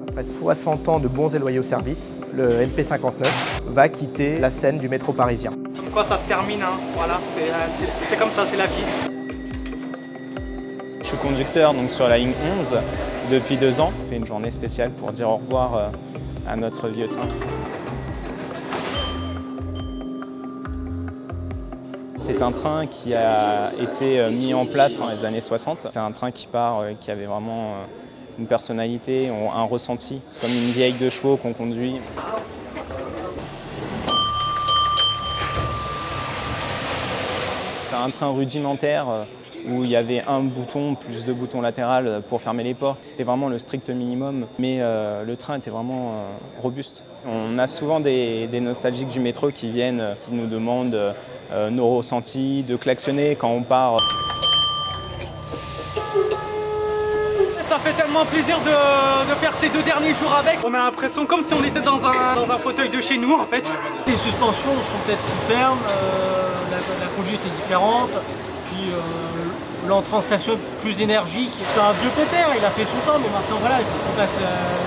Après 60 ans de bons et loyaux services, le MP59 va quitter la scène du métro parisien. Comme quoi ça se termine, hein. Voilà, c'est comme ça, c'est la vie. Je suis conducteur donc, sur la ligne 11 depuis 2 ans. On fait une journée spéciale pour dire au revoir à notre vieux train. C'est un train qui a été mis en place dans les années 60. C'est un train qui avait vraiment une personnalité, un ressenti. C'est comme une vieille de chevaux qu'on conduit. C'est un train rudimentaire où il y avait un bouton plus 2 boutons latérales pour fermer les portes. C'était vraiment le strict minimum, mais le train était vraiment robuste. On a souvent des nostalgiques du métro qui viennent, qui nous demandent nos ressentis, de klaxonner quand on part. Ça fait tellement plaisir de faire ces 2 derniers jours avec. On a l'impression comme si on était dans un fauteuil de chez nous en fait. Les suspensions sont peut-être plus fermes, la conduite est différente, puis l'entrée en station est plus énergique. C'est un vieux pépère, il a fait son temps, mais maintenant voilà, il faut qu'on passe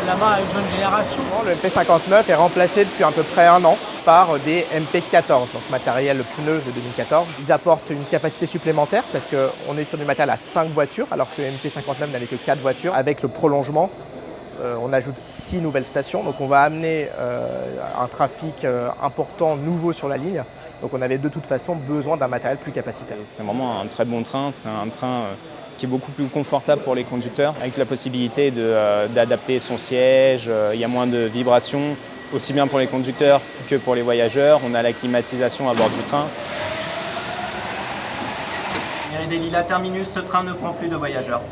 la main à une jeune génération. Le MP59 est remplacé depuis à peu près 1 an par des MP14, donc matériel pneu de 2014. Ils apportent une capacité supplémentaire parce qu'on est sur du matériel à 5 voitures, alors que le MP59 n'avait que 4 voitures. Avec le prolongement, on ajoute 6 nouvelles stations, donc on va amener un trafic important nouveau sur la ligne. Donc on avait de toute façon besoin d'un matériel plus capacitaire. C'est vraiment un très bon train, c'est un train qui est beaucoup plus confortable pour les conducteurs, avec la possibilité d'adapter son siège, il y a moins de vibrations, aussi bien pour les conducteurs que pour les voyageurs. On a la climatisation à bord du train. Mairie des Lilas terminus, ce train ne prend plus de voyageurs.